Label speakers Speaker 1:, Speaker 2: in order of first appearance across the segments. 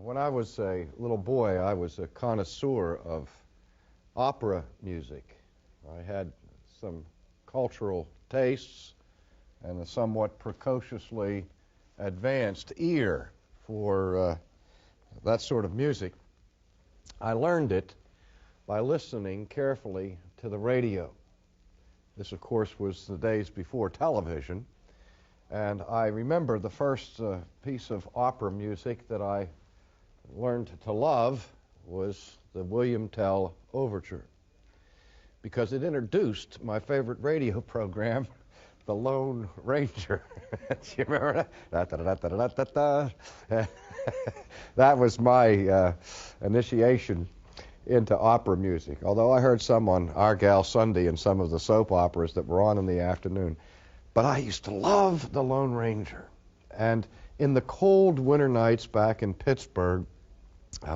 Speaker 1: When I was a little boy, I was a connoisseur of opera music. I had some cultural tastes and a somewhat precociously advanced ear for that sort of music. I learned it by listening carefully to the radio. This, of course, was the days before television, and I remember the first piece of opera music that I learned to love was the William Tell Overture, because it introduced my favorite radio program, The Lone Ranger. Do you remember that? That was my initiation into opera music, although I heard some on Our Gal Sunday and some of the soap operas that were on in the afternoon. But I used to love The Lone Ranger. And in the cold winter nights back in Pittsburgh,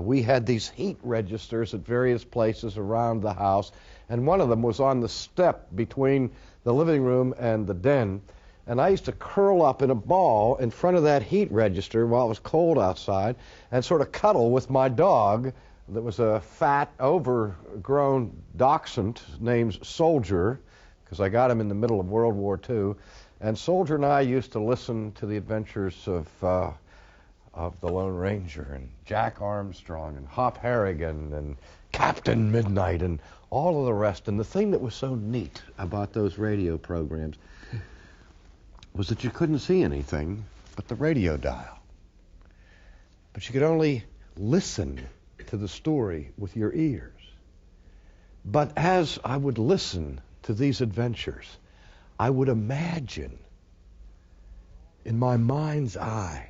Speaker 1: we had these heat registers at various places around the house, and one of them was on the step between the living room and the den, and I used to curl up in a ball in front of that heat register while it was cold outside and sort of cuddle with my dog that was a fat, overgrown dachshund named Soldier, because I got him in the middle of World War II, and Soldier and I used to listen to the adventures of the Lone Ranger and Jack Armstrong and Hop Harrigan and Captain Midnight and all of the rest. And the thing that was so neat about those radio programs was that you couldn't see anything but the radio dial. But you could only listen to the story with your ears. But as I would listen to these adventures, I would imagine in my mind's eye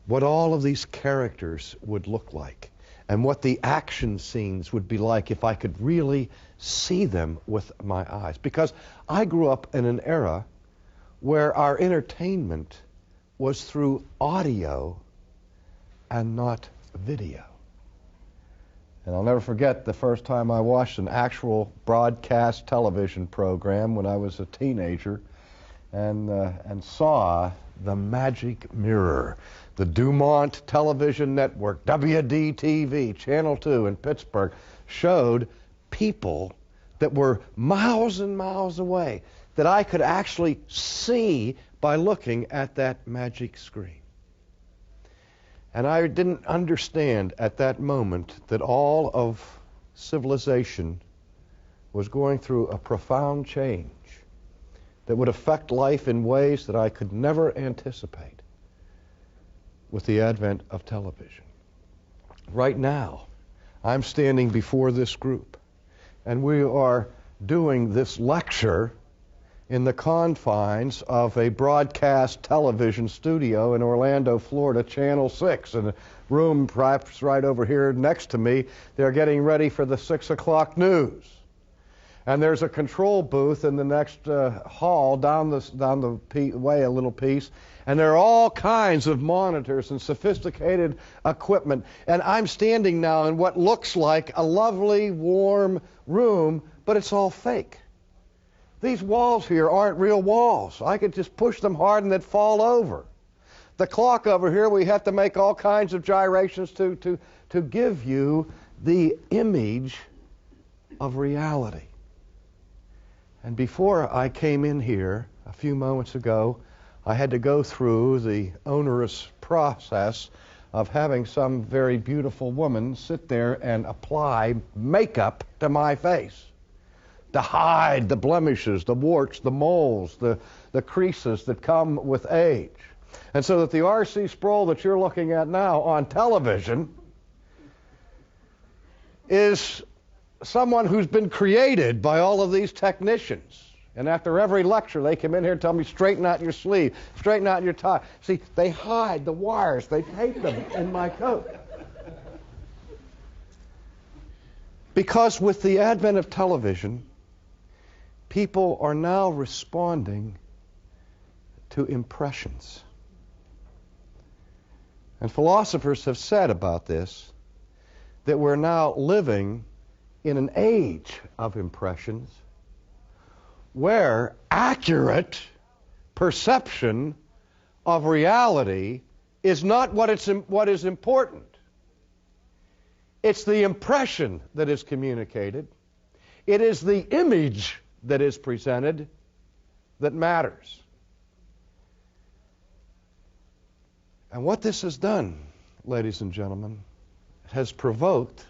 Speaker 1: what all of these characters would look like and what the action scenes would be like if I could really see them with my eyes. Because I grew up in an era where our entertainment was through audio and not video. And I'll never forget the first time I watched an actual broadcast television program when I was a teenager and saw the magic mirror. The Dumont Television Network, WDTV, Channel 2 in Pittsburgh, showed people that were miles and miles away that I could actually see by looking at that magic screen. And I didn't understand at that moment that all of civilization was going through a profound change that would affect life in ways that I could never anticipate with the advent of television. Right now, I'm standing before this group, and we are doing this lecture in the confines of a broadcast television studio in Orlando, Florida, Channel 6, in a room perhaps right over here next to me. They're getting ready for the 6 o'clock news. And there's a control booth in the next hall down the way a little piece, and there are all kinds of monitors and sophisticated equipment. And I'm standing now in what looks like a lovely, warm room, but it's all fake. These walls here aren't real walls. I could just push them hard and they'd fall over. The clock over here, we have to make all kinds of gyrations to give you the image of reality. And before I came in here a few moments ago, I had to go through the onerous process of having some very beautiful woman sit there and apply makeup to my face to hide the blemishes, the warts, the moles, the creases that come with age. And so that the R.C. Sproul that you're looking at now on television is someone who's been created by all of these technicians. And after every lecture, they come in here and tell me, straighten out your sleeve, straighten out your tie. See, they hide the wires. They tape them in my coat. Because with the advent of television, people are now responding to impressions. And philosophers have said about this that we're now living in an age of impressions where accurate perception of reality is not what is important. It's the impression that is communicated. It is the image that is presented that matters. And what this has done, ladies and gentlemen, has provoked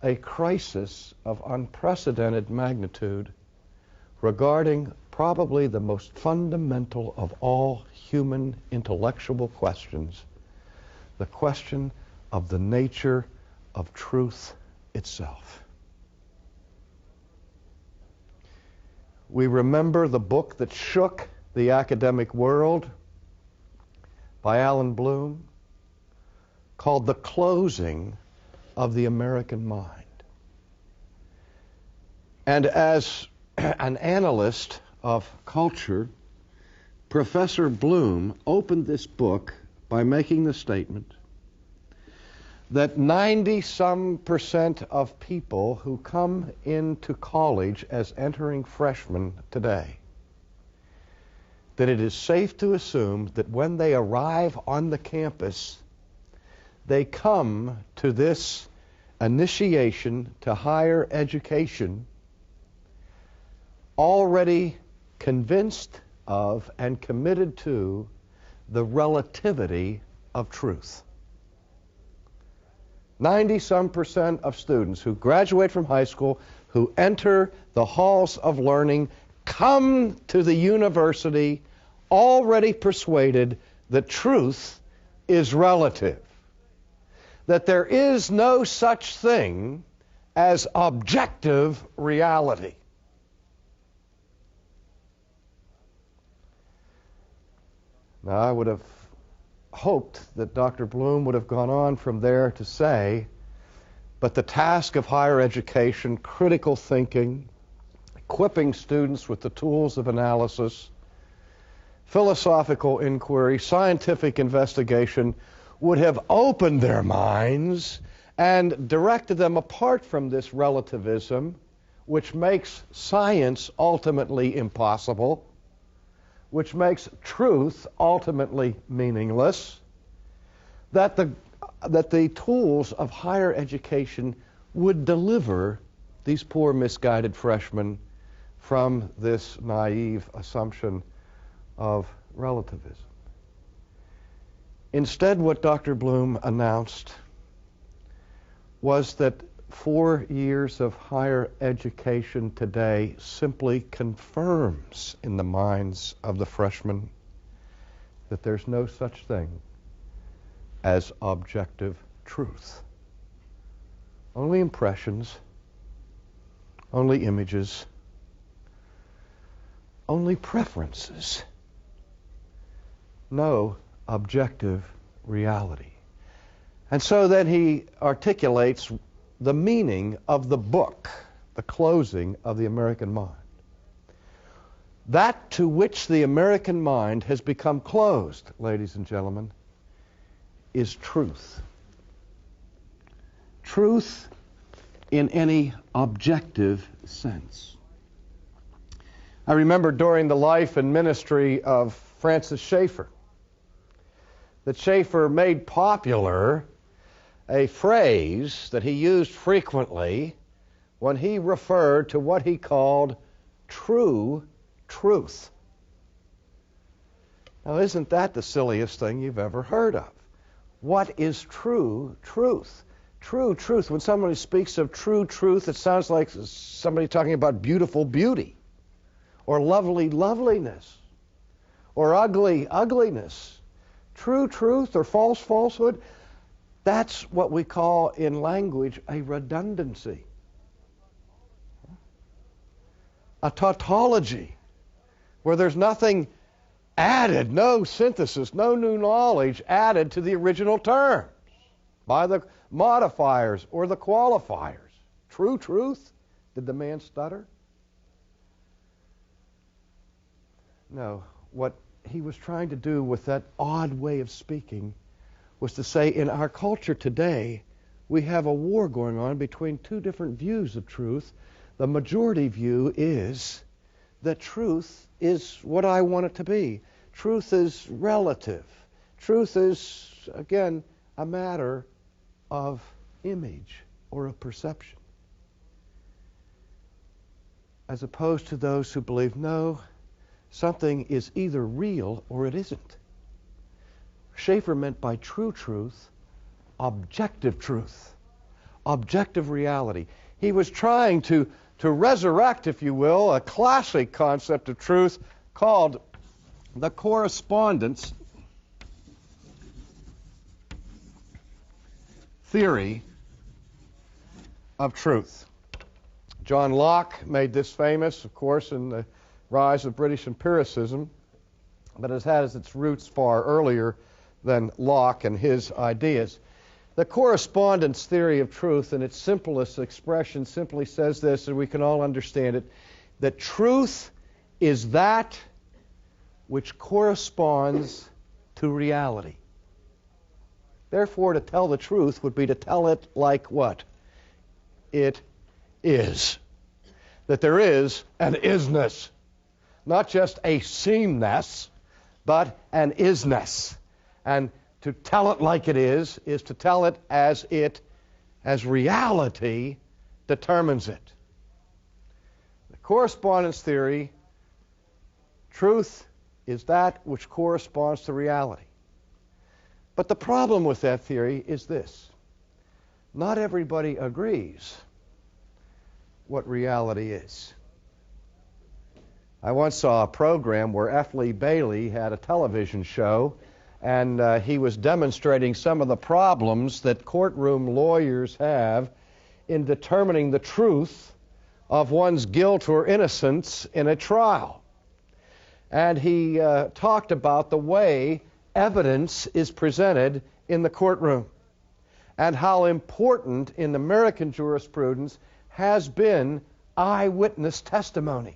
Speaker 1: a crisis of unprecedented magnitude regarding probably the most fundamental of all human intellectual questions, the question of the nature of truth itself. We remember the book that shook the academic world by Alan Bloom, called The Closing of the American Mind. And as an analyst of culture, Professor Bloom opened this book by making the statement that 90-some% of people who come into college as entering freshmen today, that it is safe to assume that when they arrive on the campus, they come to this initiation to higher education already convinced of and committed to the relativity of truth. 90-some% of students who graduate from high school, who enter the halls of learning, come to the university already persuaded that truth is relative, that there is no such thing as objective reality. Now, I would have hoped that Dr. Bloom would have gone on from there to say, but the task of higher education, critical thinking, equipping students with the tools of analysis, philosophical inquiry, scientific investigation, would have opened their minds and directed them apart from this relativism, which makes science ultimately impossible, which makes truth ultimately meaningless, that the tools of higher education would deliver these poor misguided freshmen from this naive assumption of relativism. Instead, what Dr. Bloom announced was that 4 years of higher education today simply confirms in the minds of the freshmen that there's no such thing as objective truth. Only impressions, only images, only preferences. No objective reality. And so then he articulates the meaning of the book, The Closing of the American Mind. That to which the American mind has become closed, ladies and gentlemen, is truth. Truth in any objective sense. I remember during the life and ministry of Francis Schaeffer, that Schaeffer made popular a phrase that he used frequently when he referred to what he called true truth. Now, isn't that the silliest thing you've ever heard of? What is true truth? True truth. When somebody speaks of true truth, it sounds like somebody talking about beautiful beauty, or lovely loveliness, or ugly ugliness. True truth or false falsehood, that's what we call in language a redundancy, a tautology, where there's nothing added, no synthesis, no new knowledge added to the original terms by the modifiers or the qualifiers. True truth? Did the man stutter? No. What he was trying to do with that odd way of speaking was to say, in our culture today, we have a war going on between two different views of truth. The majority view is that truth is what I want it to be. Truth is relative. Truth is, again, a matter of image or a perception. As opposed to those who believe, no, something is either real or it isn't. Schaeffer meant by true truth, objective truth, objective reality. He was trying to resurrect, if you will, a classic concept of truth called the correspondence theory of truth. John Locke made this famous, of course, in the rise of British empiricism, but it has its roots far earlier than Locke and his ideas. The correspondence theory of truth, in its simplest expression, simply says this, and we can all understand it, that truth is that which corresponds to reality. Therefore, to tell the truth would be to tell it like what? It is. That there is an isness. Not just a seemness, but an isness. And to tell it like it is to tell it as reality determines it. The correspondence theory, truth is that which corresponds to reality. But the problem with that theory is this. Not everybody agrees what reality is. I once saw a program where F. Lee Bailey had a television show, and he was demonstrating some of the problems that courtroom lawyers have in determining the truth of one's guilt or innocence in a trial. And he talked about the way evidence is presented in the courtroom and how important in American jurisprudence has been eyewitness testimony.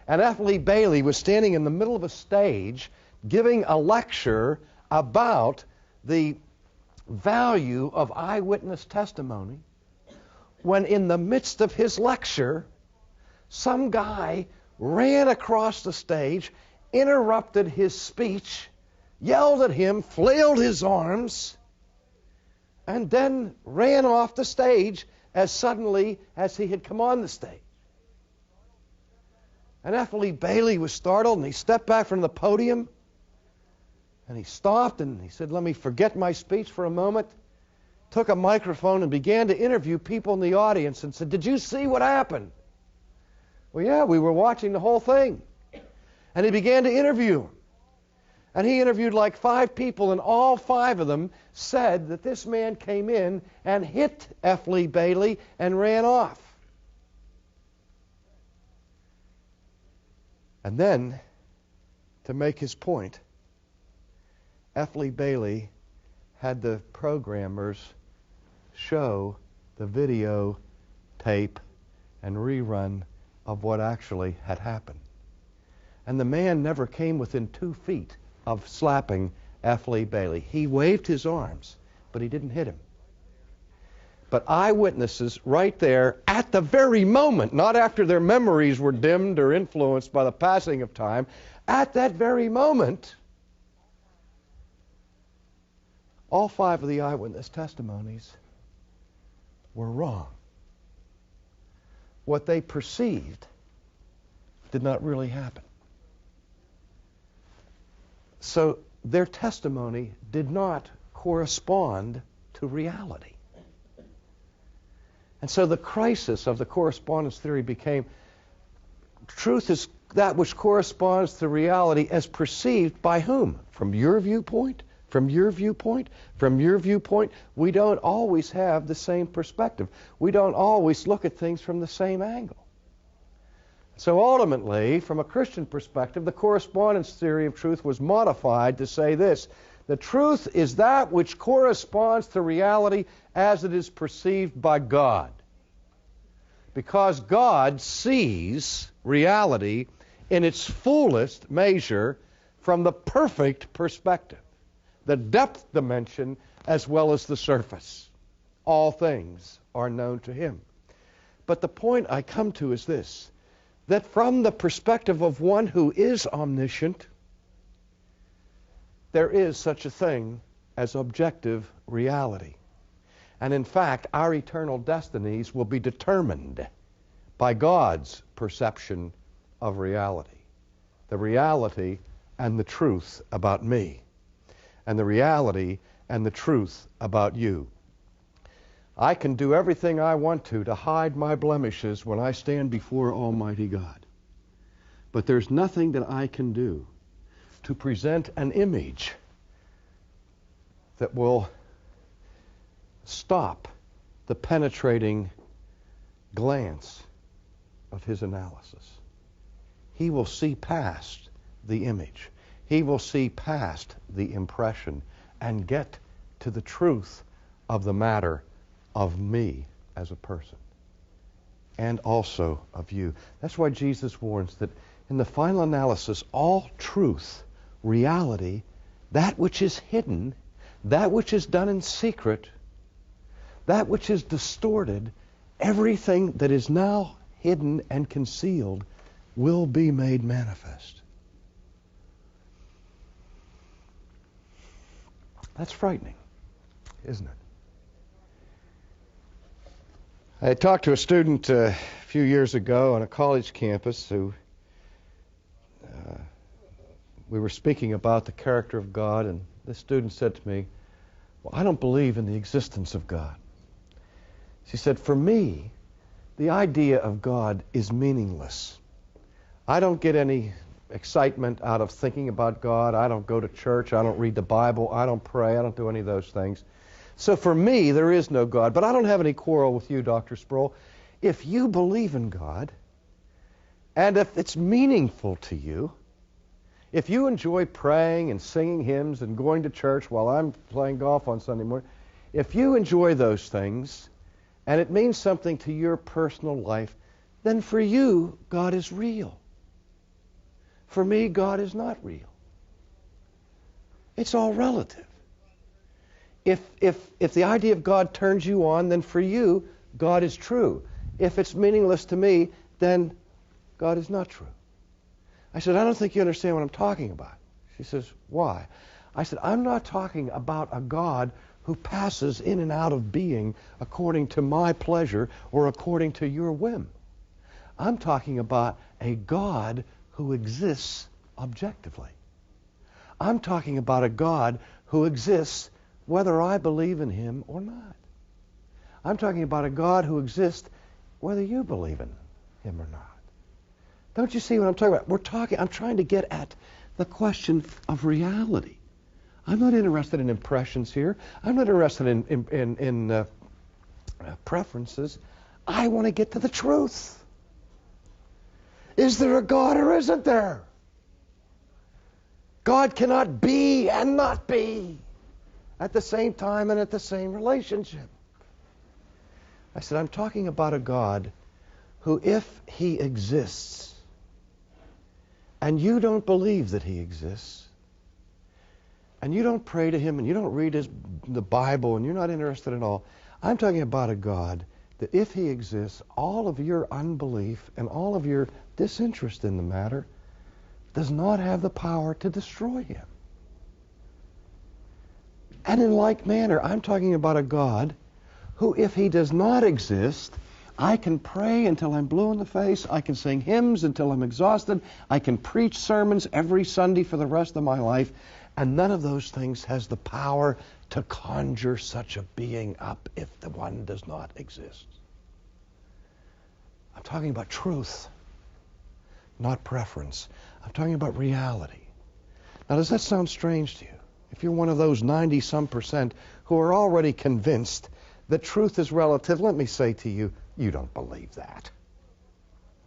Speaker 1: And F. Lee Bailey was standing in the middle of a stage giving a lecture about the value of eyewitness testimony when in the midst of his lecture, some guy ran across the stage, interrupted his speech, yelled at him, flailed his arms, and then ran off the stage as suddenly as he had come on the stage. And F. Lee Bailey was startled, and he stepped back from the podium, and he stopped, and he said, "Let me forget my speech for a moment," took a microphone and began to interview people in the audience and said, "Did you see what happened?" "Well, yeah, we were watching the whole thing." And he began to interview them. And he interviewed like 5 people, and all 5 of them said that this man came in and hit F. Lee Bailey and ran off. And then, to make his point, F. Lee Bailey had the programmers show the video tape and rerun of what actually had happened. And the man never came within 2 feet of slapping F. Lee Bailey. He waved his arms, but he didn't hit him. But eyewitnesses right there at the very moment, not after their memories were dimmed or influenced by the passing of time, at that very moment, all 5 of the eyewitness testimonies were wrong. What they perceived did not really happen. So their testimony did not correspond to reality. And so the crisis of the correspondence theory became, truth is that which corresponds to reality as perceived by whom? From your viewpoint? From your viewpoint? From your viewpoint? We don't always have the same perspective. We don't always look at things from the same angle. So ultimately, from a Christian perspective, the correspondence theory of truth was modified to say this: the truth is that which corresponds to reality as it is perceived by God. Because God sees reality in its fullest measure from the perfect perspective, the depth dimension as well as the surface. All things are known to Him. But the point I come to is this: that from the perspective of one who is omniscient, there is such a thing as objective reality. And in fact, our eternal destinies will be determined by God's perception of reality. The reality and the truth about me. And the reality and the truth about you. I can do everything I want to hide my blemishes when I stand before Almighty God. But there's nothing that I can do to present an image that will stop the penetrating glance of his analysis. He will see past the image. He will see past the impression and get to the truth of the matter of me as a person and also of you. That's why Jesus warns that in the final analysis, all truth, reality, that which is hidden, that which is done in secret, that which is distorted, everything that is now hidden and concealed will be made manifest. That's frightening, isn't it? I talked to a student a few years ago on a college campus who we were speaking about the character of God, and this student said to me, "Well, I don't believe in the existence of God." She said, "For me, the idea of God is meaningless. I don't get any excitement out of thinking about God. I don't go to church. I don't read the Bible. I don't pray. I don't do any of those things. So for me, there is no God. But I don't have any quarrel with you, Dr. Sproul. If you believe in God, and if it's meaningful to you, if you enjoy praying and singing hymns and going to church while I'm playing golf on Sunday morning, if you enjoy those things, and it means something to your personal life, then for you, God is real. For me, God is not real. It's all relative. If the idea of God turns you on, then for you, God is true. If it's meaningless to me, then God is not true." I said, "I don't think you understand what I'm talking about." She says, "Why?" I said, "I'm not talking about a God who passes in and out of being according to my pleasure or according to your whim. I'm talking about a God who exists objectively. I'm talking about a God who exists whether I believe in him or not. I'm talking about a God who exists whether you believe in him or not." Don't you see what I'm talking about? I'm trying to get at the question of reality. I'm not interested in impressions here. I'm not interested in preferences. I want to get to the truth. Is there a God or isn't there? God cannot be and not be at the same time and at the same relationship. I said, I'm talking about a God who, if he exists, and you don't believe that he exists, and you don't pray to him, and you don't read the Bible, and you're not interested at all, I'm talking about a God that if he exists, all of your unbelief and all of your disinterest in the matter does not have the power to destroy him. And in like manner, I'm talking about a God who, if he does not exist, I can pray until I'm blue in the face, I can sing hymns until I'm exhausted, I can preach sermons every Sunday for the rest of my life, and none of those things has the power to conjure such a being up if the one does not exist. I'm talking about truth, not preference. I'm talking about reality. Now, does that sound strange to you? If you're one of those 90-some% who are already convinced that truth is relative, let me say to you, you don't believe that.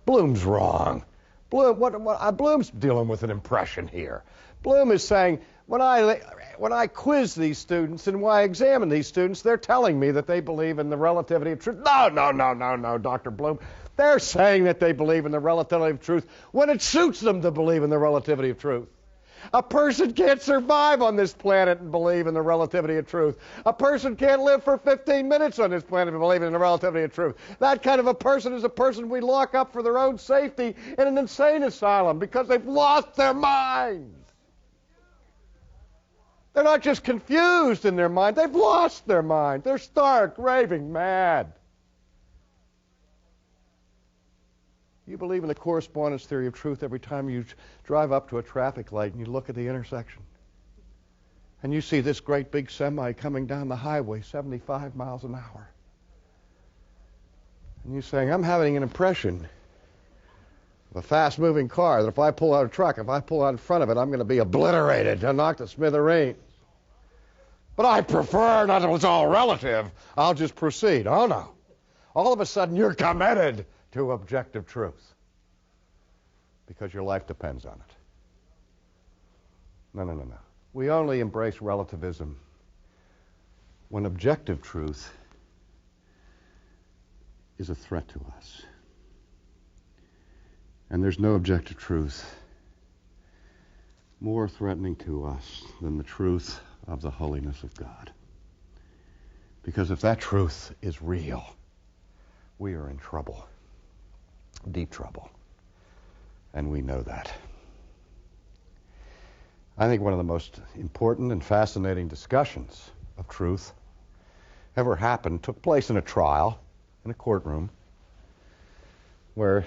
Speaker 1: Bloom's wrong. Bloom's dealing with an impression here. Bloom is saying, when I quiz these students and when I examine these students, they're telling me that they believe in the relativity of truth. No, Dr. Bloom. They're saying that they believe in the relativity of truth when it suits them to believe in the relativity of truth. A person can't survive on this planet and believe in the relativity of truth. A person can't live for 15 minutes on this planet and believe in the relativity of truth. That kind of a person is a person we lock up for their own safety in an insane asylum because they've lost their minds. They're not just confused in their mind. They've lost their mind. They're stark, raving mad. You believe in the correspondence theory of truth every time you drive up to a traffic light and you look at the intersection. And you see this great big semi coming down the highway, 75 miles an hour. And you're saying, I'm having an impression of a fast-moving car that if I pull out a truck, if I pull out in front of it, I'm going to be obliterated and knocked to smithereens. But I prefer, not that it's all relative, I'll just proceed. Oh, no. All of a sudden, you're committed to objective truth because your life depends on it. No. We only embrace relativism when objective truth is a threat to us. And there's no objective truth more threatening to us than the truth of the holiness of God. Because if that truth is real, we are in trouble, deep trouble, and we know that. I think one of the most important and fascinating discussions of truth ever happened took place in a trial, in a courtroom, where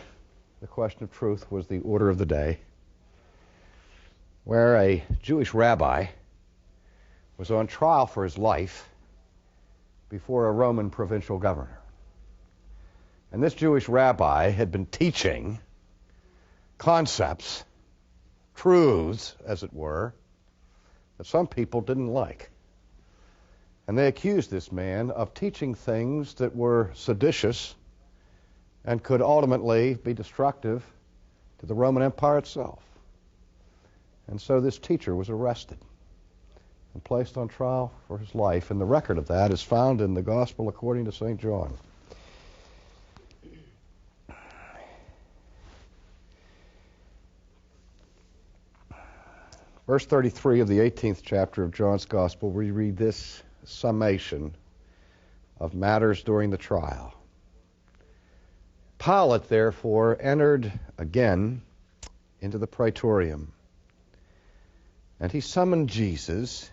Speaker 1: the question of truth was the order of the day, where a Jewish rabbi was on trial for his life before a Roman provincial governor. And this Jewish rabbi had been teaching concepts, truths, as it were, that some people didn't like. And they accused this man of teaching things that were seditious and could ultimately be destructive to the Roman Empire itself. And so this teacher was arrested and placed on trial for his life, and the record of that is found in the Gospel according to St. John. Verse 33 of the 18th chapter of John's Gospel, we read this summation of matters during the trial. Pilate, therefore, entered again into the praetorium, and he summoned Jesus,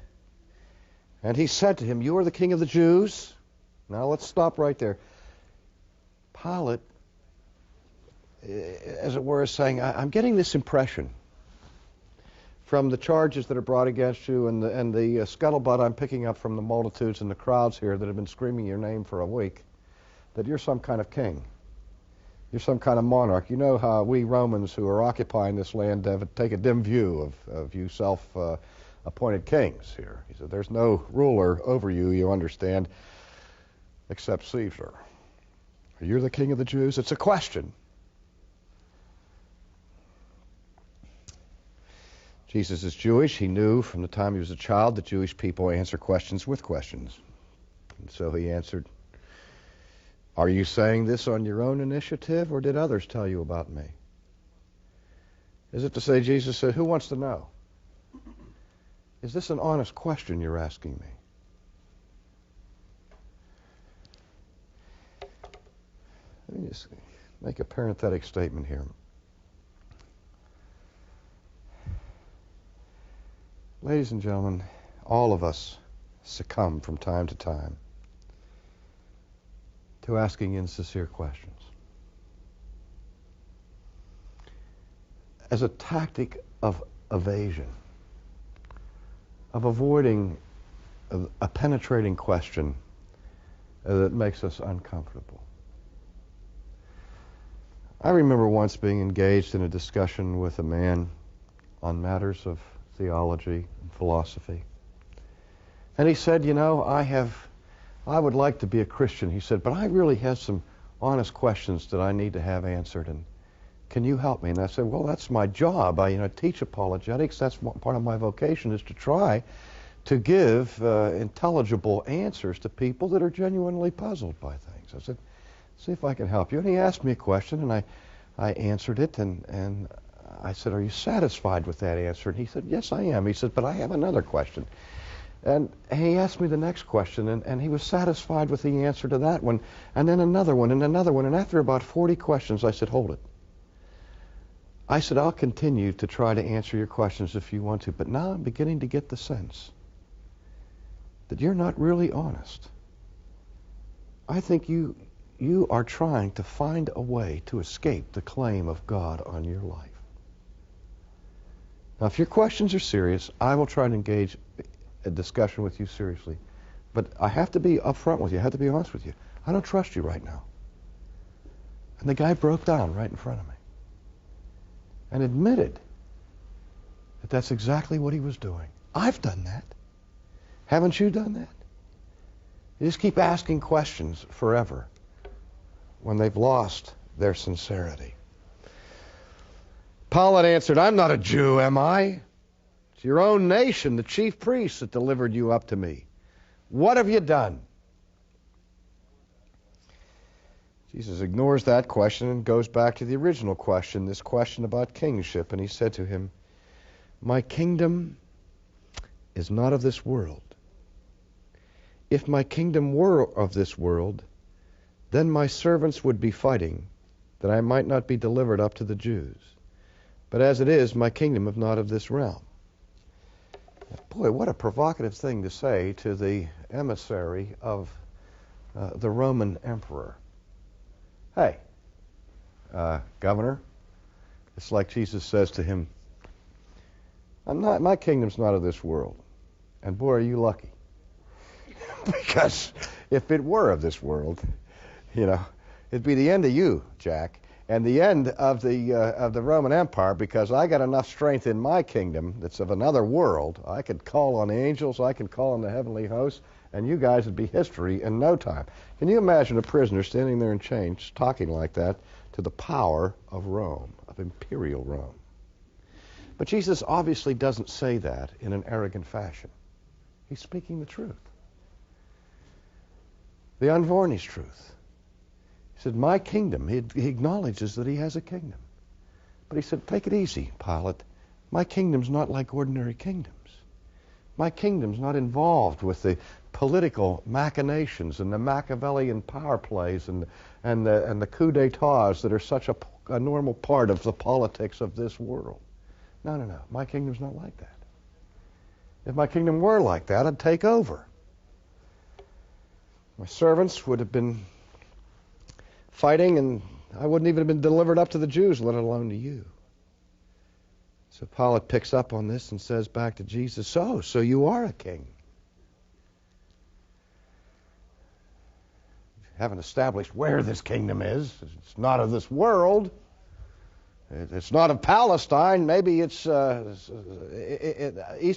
Speaker 1: and he said to him, "You are the king of the Jews?" Now let's stop right there. Pilate, as it were, is saying, I'm getting this impression from the charges that are brought against you and the scuttlebutt I'm picking up from the multitudes and the crowds here that have been screaming your name for a week, that you're some kind of king. You're some kind of monarch. You know how we Romans who are occupying this land take a dim view of you self-appointed kings here. He said, there's no ruler over you, you understand, except Caesar. Are you the king of the Jews? It's a question. Jesus is Jewish. He knew from the time he was a child that Jewish people answer questions with questions. And so he answered, are you saying this on your own initiative, or did others tell you about me? Is it to say, Jesus said, who wants to know? Is this an honest question you're asking me? Let me just make a parenthetic statement here. Ladies and gentlemen, all of us succumb from time to time to asking insincere questions as a tactic of evasion, of avoiding a penetrating question that makes us uncomfortable. I remember once being engaged in a discussion with a man on matters of theology and philosophy. And he said, you know, I would like to be a Christian, he said, but I really have some honest questions that I need to have answered, and can you help me? And I said, well, that's my job. I teach apologetics. That's part of my vocation, is to try to give intelligible answers to people that are genuinely puzzled by things. I said, see if I can help you. And he asked me a question, and I answered it, and I said, are you satisfied with that answer? And he said, yes, I am. He said, but I have another question. And he asked me the next question, and he was satisfied with the answer to that one, and then another one, and another one. And after about 40 questions, I said, hold it. I said, I'll continue to try to answer your questions if you want to, but now I'm beginning to get the sense that you're not really honest. I think you are trying to find a way to escape the claim of God on your life. Now, if your questions are serious, I will try to engage a discussion with you seriously. But I have to be upfront with you. I have to be honest with you. I don't trust you right now. And the guy broke down right in front of me and admitted that that's exactly what he was doing. I've done that. Haven't you done that? You just keep asking questions forever when they've lost their sincerity. Pilate answered, I'm not a Jew, am I? It's your own nation, the chief priests, that delivered you up to me. What have you done? Jesus ignores that question and goes back to the original question, this question about kingship, and he said to him, my kingdom is not of this world. If my kingdom were of this world, then my servants would be fighting, that I might not be delivered up to the Jews. But as it is, my kingdom is not of this realm. Boy, what a provocative thing to say to the emissary of the Roman emperor. Hey, governor, it's like Jesus says to him, my kingdom's not of this world. And boy, are you lucky. Because if it were of this world, it'd be the end of you, Jack, and the end of the Roman Empire, because I got enough strength in my kingdom that's of another world. I could call on angels, I could call on the heavenly hosts, and you guys would be history in no time. Can you imagine a prisoner standing there in chains talking like that to the power of Rome, of imperial Rome? But Jesus obviously doesn't say that in an arrogant fashion. He's speaking the truth. The unvarnished truth. He said, my kingdom, he acknowledges that he has a kingdom. But he said, take it easy, Pilate. My kingdom's not like ordinary kingdoms. My kingdom's not involved with the political machinations and the Machiavellian power plays and the coup d'etats that are such a normal part of the politics of this world. No. My kingdom's not like that. If my kingdom were like that, I'd take over. My servants would have been fighting, and I wouldn't even have been delivered up to the Jews, let alone to you. So Pilate picks up on this and says back to Jesus, so you are a king. You haven't established where this kingdom is. It's not of this world. It's not of Palestine. Maybe it's east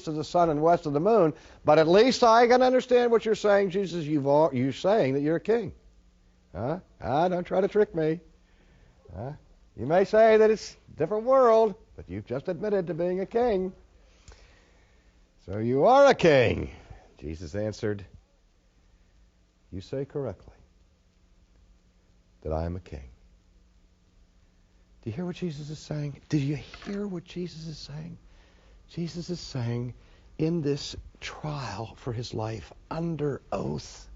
Speaker 1: of the sun and west of the moon. But at least I can understand what you're saying, Jesus. You're saying that you're a king. Huh? Don't try to trick me. You may say that it's a different world, but you've just admitted to being a king. So you are a king. Jesus answered, you say correctly that I am a king. Do you hear what Jesus is saying? Did you hear what Jesus is saying? Jesus is saying, in this trial for his life, under oath,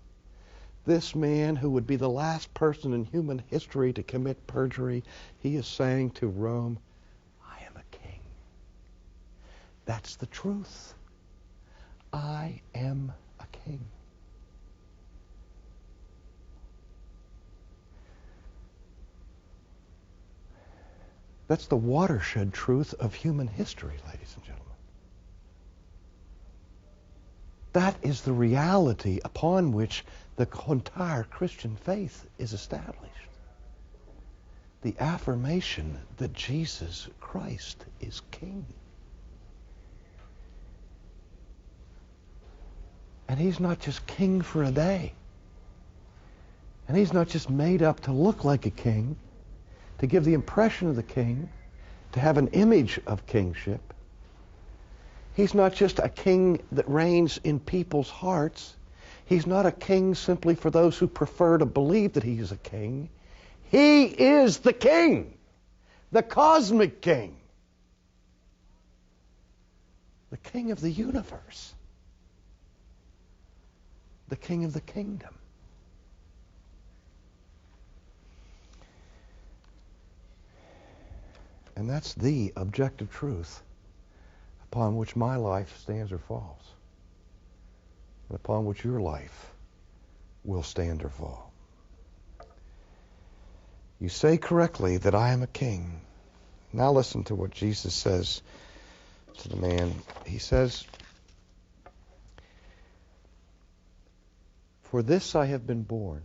Speaker 1: this man who would be the last person in human history to commit perjury, he is saying to Rome, I am a king. That's the truth. I am a king. That's the watershed truth of human history, ladies and gentlemen. That is the reality upon which the entire Christian faith is established. The affirmation that Jesus Christ is King. And he's not just king for a day. And he's not just made up to look like a king, to give the impression of the king, to have an image of kingship. He's not just a king that reigns in people's hearts. He's not a king simply for those who prefer to believe that he is a king. He is the king, the cosmic king, the king of the universe, the king of the kingdom. And that's the objective truth upon which my life stands or falls. and upon which your life will stand or fall. You say correctly that I am a king. Now listen to what Jesus says to the man. He says, for this I have been born,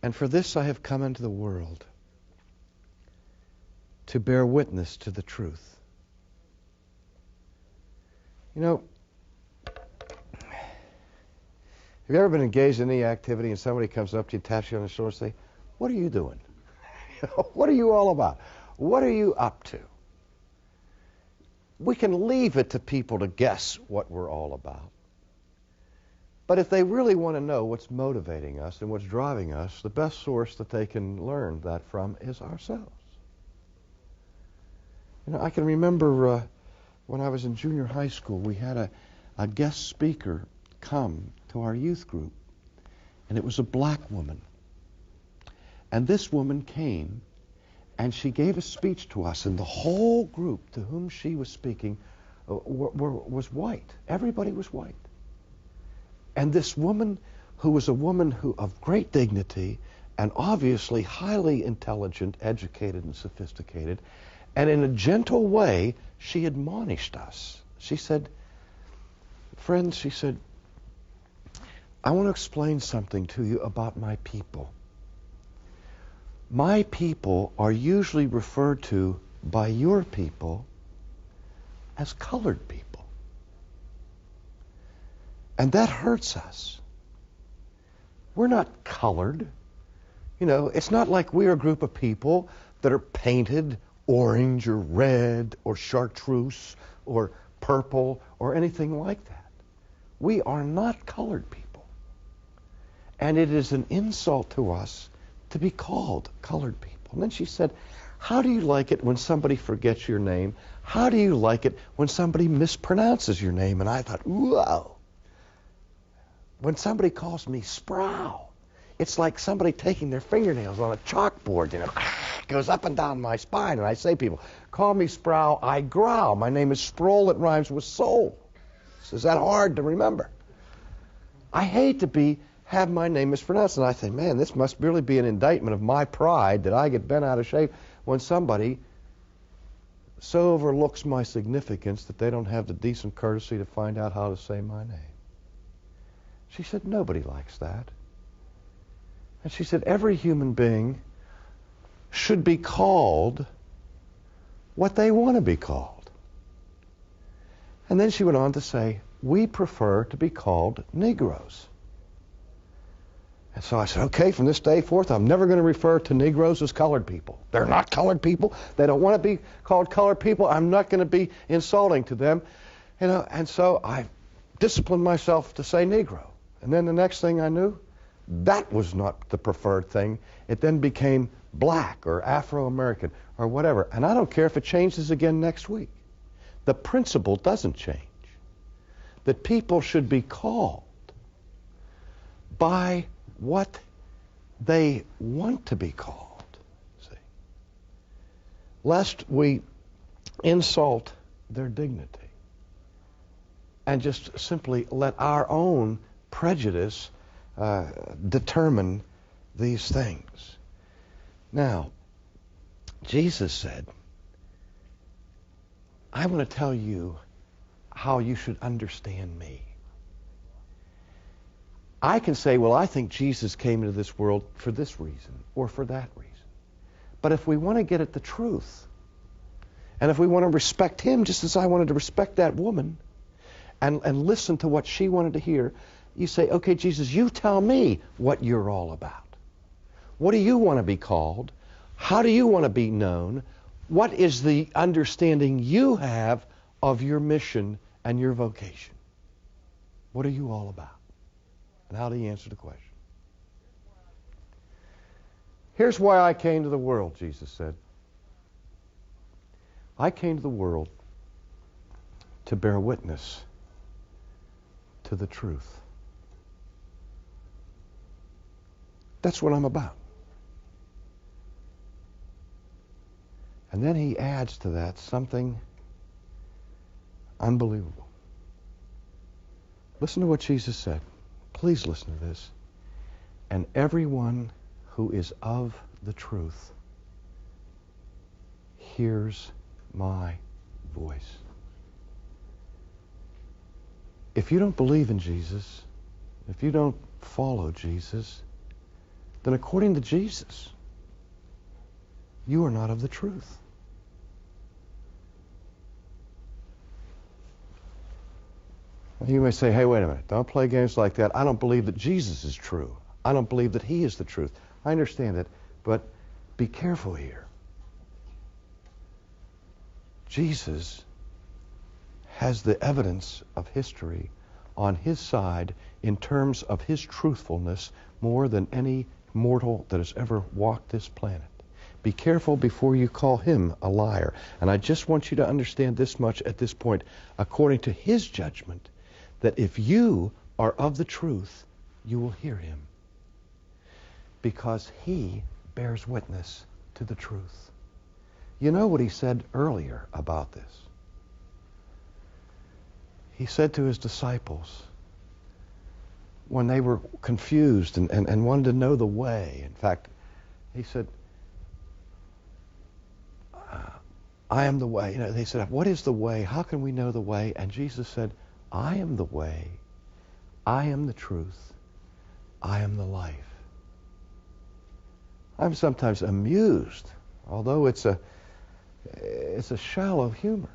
Speaker 1: and for this I have come into the world, to bear witness to the truth. You know, have you ever been engaged in any activity and somebody comes up to you, taps you on the shoulder and say, what are you doing? What are you all about? What are you up to? We can leave it to people to guess what we're all about. But if they really want to know what's motivating us and what's driving us, the best source that they can learn that from is ourselves. You know, I can remember when I was in junior high school, we had a guest speaker come to our youth group, and it was a black woman. And this woman came, and she gave a speech to us, and the whole group to whom she was speaking was white. Everybody was white. And this woman, who was a woman of great dignity and obviously highly intelligent, educated, and sophisticated, and in a gentle way, she admonished us. She said, friends, she said, I want to explain something to you about my people. My people are usually referred to by your people as colored people. And that hurts us. We're not colored. You know, it's not like we're a group of people that are painted orange or red or chartreuse or purple or anything like that. We are not colored people. And it is an insult to us to be called colored people. And then she said, how do you like it when somebody forgets your name? How do you like it when somebody mispronounces your name? And I thought, whoa. When somebody calls me Sproul, it's like somebody taking their fingernails on a chalkboard, you know, goes up and down my spine. And I say, people, call me Sproul, I growl. My name is Sproul, it rhymes with soul. Is that hard to remember? I hate to have my name mispronounced. And I think, man, this must really be an indictment of my pride that I get bent out of shape when somebody so overlooks my significance that they don't have the decent courtesy to find out how to say my name. She said, nobody likes that. And she said, every human being should be called what they want to be called. And then she went on to say, we prefer to be called Negroes. And so I said, okay, from this day forth, I'm never going to refer to Negroes as colored people. They're not colored people. They don't want to be called colored people. I'm not going to be insulting to them. You know, and so I disciplined myself to say Negro. And then the next thing I knew, that was not the preferred thing. It then became black or Afro-American or whatever. And I don't care if it changes again next week. The principle doesn't change. That people should be called by what they want to be called. See? Lest we insult their dignity and just simply let our own prejudice determine these things. Now, Jesus said, I want to tell you how you should understand me. I can say, well, I think Jesus came into this world for this reason or for that reason. But if we want to get at the truth, and if we want to respect him just as I wanted to respect that woman and listen to what she wanted to hear, you say, okay, Jesus, you tell me what you're all about. What do you want to be called? How do you want to be known? What is the understanding you have of your mission and your vocation? What are you all about? And how do you answer the question? Here's why I came to the world, Jesus said. I came to the world to bear witness to the truth. That's what I'm about. And then he adds to that something unbelievable. Listen to what Jesus said. Please listen to this. And everyone who is of the truth hears my voice. If you don't believe in Jesus, if you don't follow Jesus, then according to Jesus, you are not of the truth. You may say, hey, wait a minute, don't play games like that. I don't believe that Jesus is true. I don't believe that he is the truth. I understand that, but be careful here. Jesus has the evidence of history on his side in terms of his truthfulness more than any mortal that has ever walked this planet. Be careful before you call him a liar. And I just want you to understand this much at this point, according to his judgment, that if you are of the truth, you will hear him. Because he bears witness to the truth. You know what he said earlier about this? He said to his disciples, when they were confused and wanted to know the way, in fact, he said, I am the way. You know, they said, what is the way? How can we know the way? And Jesus said, I am the way. I am the truth. I am the life. I'm sometimes amused, although it's a shallow humor.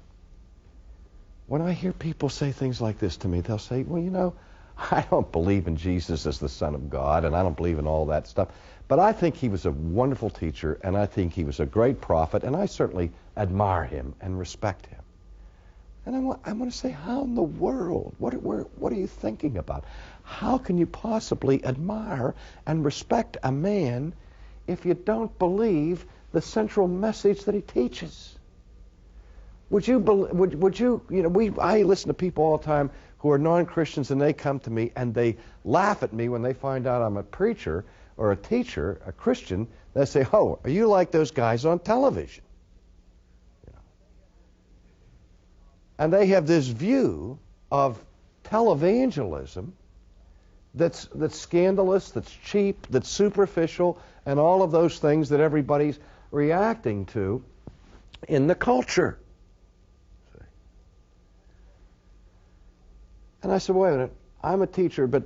Speaker 1: When I hear people say things like this to me, they'll say, well, you know, I don't believe in Jesus as the Son of God, and I don't believe in all that stuff, but I think he was a wonderful teacher, and I think he was a great prophet, and I certainly admire him and respect him. And I want to say, how in the world? What are you thinking about? How can you possibly admire and respect a man if you don't believe the central message that he teaches? I listen to people all the time who are non-Christians, and they come to me and they laugh at me when they find out I'm a preacher or a teacher, a Christian. They say, oh, are you like those guys on television? You know. And they have this view of televangelism that's scandalous, that's cheap, that's superficial, and all of those things that everybody's reacting to in the culture. And I said, wait a minute, I'm a teacher, but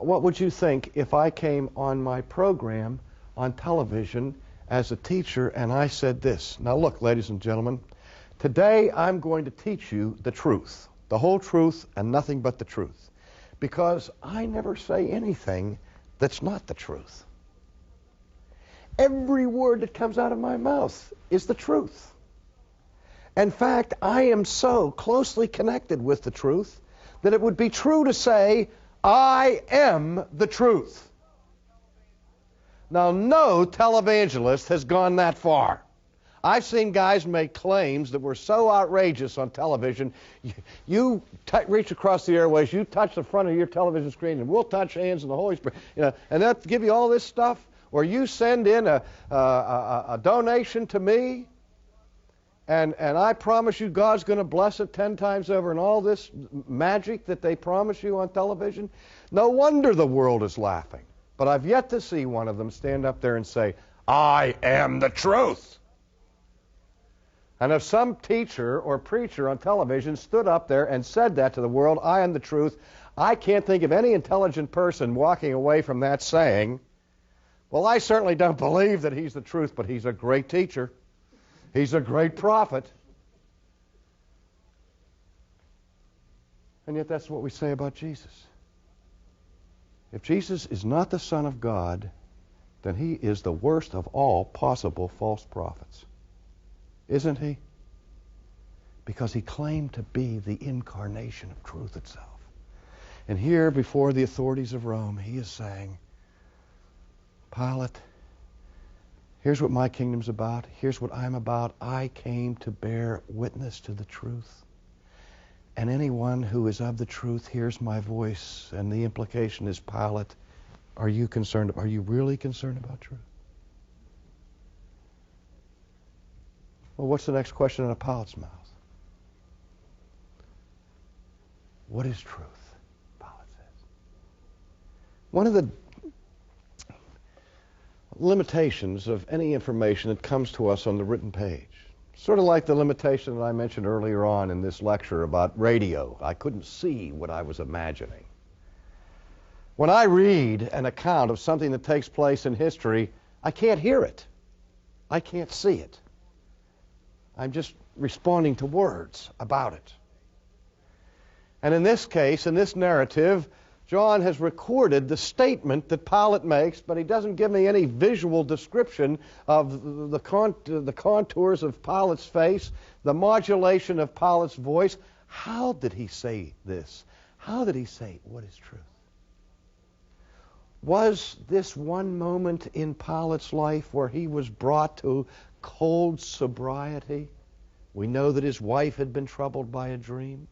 Speaker 1: what would you think if I came on my program on television as a teacher and I said this? Now look, ladies and gentlemen, today I'm going to teach you the truth, the whole truth and nothing but the truth, because I never say anything that's not the truth. Every word that comes out of my mouth is the truth. In fact, I am so closely connected with the truth that it would be true to say, I am the truth. Now, no televangelist has gone that far. I've seen guys make claims that were so outrageous on television. You reach across the airways, you touch the front of your television screen, and we'll touch hands in the Holy Spirit. You know, and they'll give you all this stuff, or you send in a donation to me, and I promise you God's going to bless it 10 times over, and all this magic that they promise you on television. No wonder the world is laughing. But I've yet to see one of them stand up there and say, I am the truth. And if some teacher or preacher on television stood up there and said that to the world, I am the truth, I can't think of any intelligent person walking away from that saying, well, I certainly don't believe that he's the truth, but he's a great teacher. He's a great prophet. And yet that's what we say about Jesus. If Jesus is not the Son of God, then he is the worst of all possible false prophets. Isn't he? Because he claimed to be the incarnation of truth itself. And here, before the authorities of Rome, he is saying, Pilate, here's what my kingdom's about. Here's what I'm about. I came to bear witness to the truth. And anyone who is of the truth hears my voice. And the implication is, Pilate, are you really concerned about truth? Well, what's the next question in a Pilate's mouth? What is truth, Pilate One of the limitations of any information that comes to us on the written page, sort of like the limitation that I mentioned earlier on in this lecture about radio. I couldn't see what I was imagining. When I read an account of something that takes place in history, I can't hear it. I can't see it. I'm just responding to words about it. And in this case, in this narrative, John has recorded the statement that Pilate makes, but he doesn't give me any visual description of the contours of Pilate's face, the modulation of Pilate's voice. How did he say this? How did he say what is truth? Was this one moment in Pilate's life where he was brought to cold sobriety? We know that his wife had been troubled by a dream.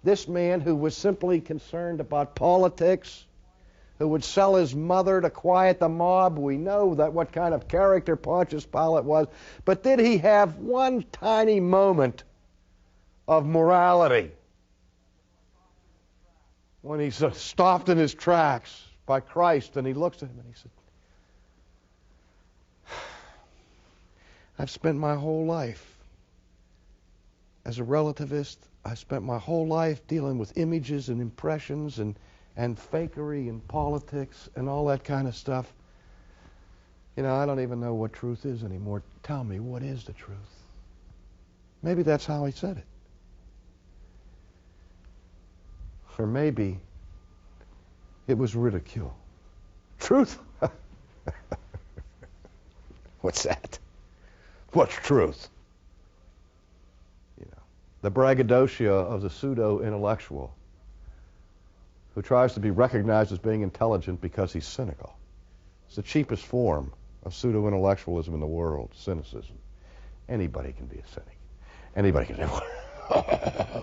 Speaker 1: This man who was simply concerned about politics, who would sell his mother to quiet the mob, we know that what kind of character Pontius Pilate was. But did he have one tiny moment of morality when he's stopped in his tracks by Christ and he looks at him and he said, I've spent my whole life as a relativist. I spent my whole life dealing with images and impressions and fakery and politics and all that kind of stuff. You know, I don't even know what truth is anymore. Tell me, what is the truth? Maybe that's how he said it. Or maybe it was ridicule. Truth? What's that? What's truth? The braggadocio of the pseudo-intellectual who tries to be recognized as being intelligent because he's cynical. It's the cheapest form of pseudo-intellectualism in the world, cynicism. Anybody can be a cynic. Anybody can say,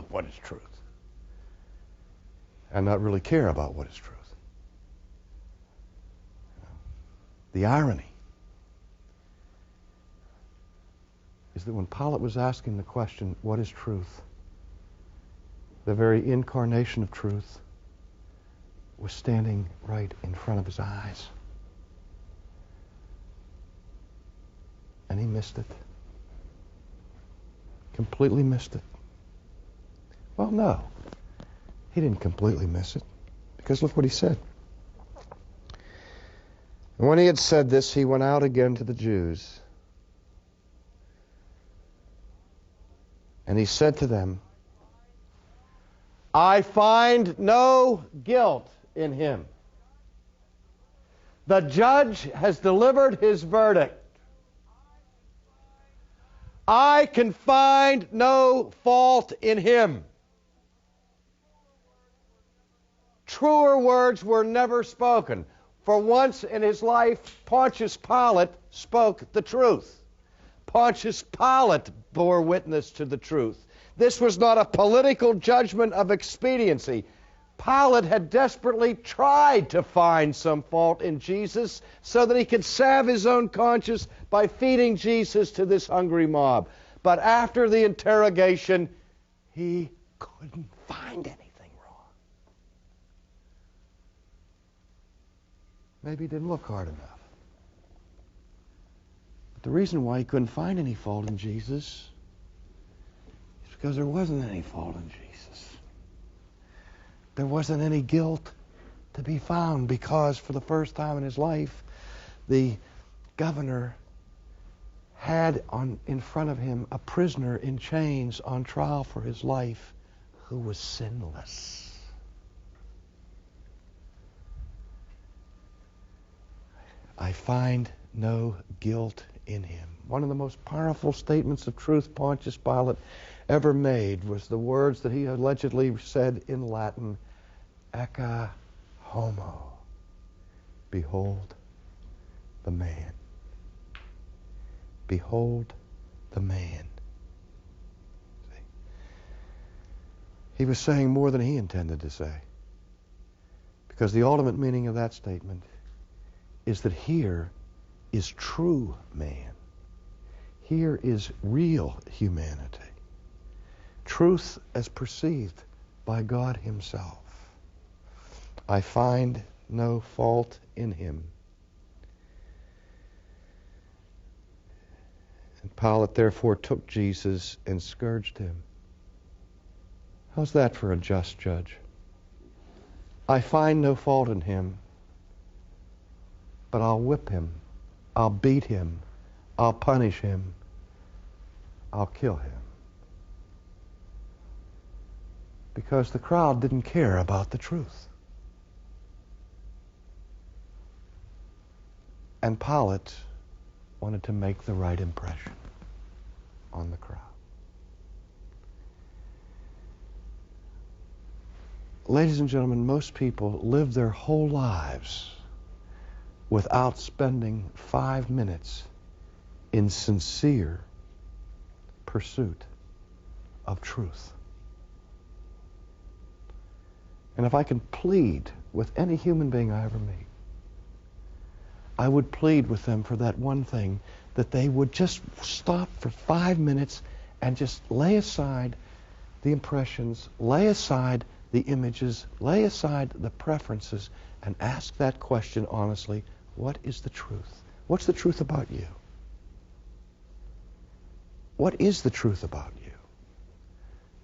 Speaker 1: what is truth? And not really care about what is truth. The irony is that when Pilate was asking the question, what is truth? The very incarnation of truth was standing right in front of his eyes. And he missed it. Completely missed it. Well, no. He didn't completely miss it. Because look what he said. And when he had said this, he went out again to the Jews. And he said to them, I find no guilt in him. The judge has delivered his verdict. I can find no fault in him. Truer words were never spoken. For once in his life, Pontius Pilate spoke the truth. Pontius Pilate bore witness to the truth. This was not a political judgment of expediency. Pilate had desperately tried to find some fault in Jesus so that he could salve his own conscience by feeding Jesus to this hungry mob. But after the interrogation, he couldn't find anything wrong. Maybe he didn't look hard enough. The reason why he couldn't find any fault in Jesus is because there wasn't any fault in Jesus. There wasn't any guilt to be found because for the first time in his life, the governor had in front of him a prisoner in chains on trial for his life who was sinless. I find no guilt in him. One of the most powerful statements of truth Pontius Pilate ever made was the words that he allegedly said in Latin, Ecce homo, behold the man. Behold the man. See? He was saying more than he intended to say. Because the ultimate meaning of that statement is that here is true man. Here is real humanity. Truth as perceived by God himself. I find no fault in him. And Pilate therefore took Jesus and scourged him. How's that for a just judge? I find no fault in him, but I'll whip him, I'll beat him, I'll punish him, I'll kill him. Because the crowd didn't care about the truth. And Pilate wanted to make the right impression on the crowd. Ladies and gentlemen, most people live their whole lives without spending 5 minutes in sincere pursuit of truth. And if I can plead with any human being I ever meet, I would plead with them for that one thing, that they would just stop for 5 minutes and just lay aside the impressions, lay aside the images, lay aside the preferences, and ask that question honestly: what is the truth? What's the truth about you? What is the truth about you?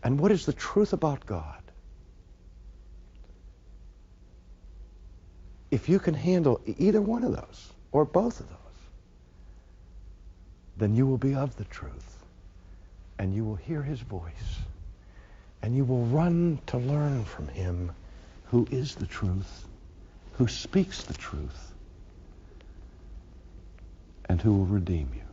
Speaker 1: And what is the truth about God? If you can handle either one of those, or both of those, then you will be of the truth, and you will hear his voice, and you will run to learn from him who is the truth, who speaks the truth, and who will redeem you.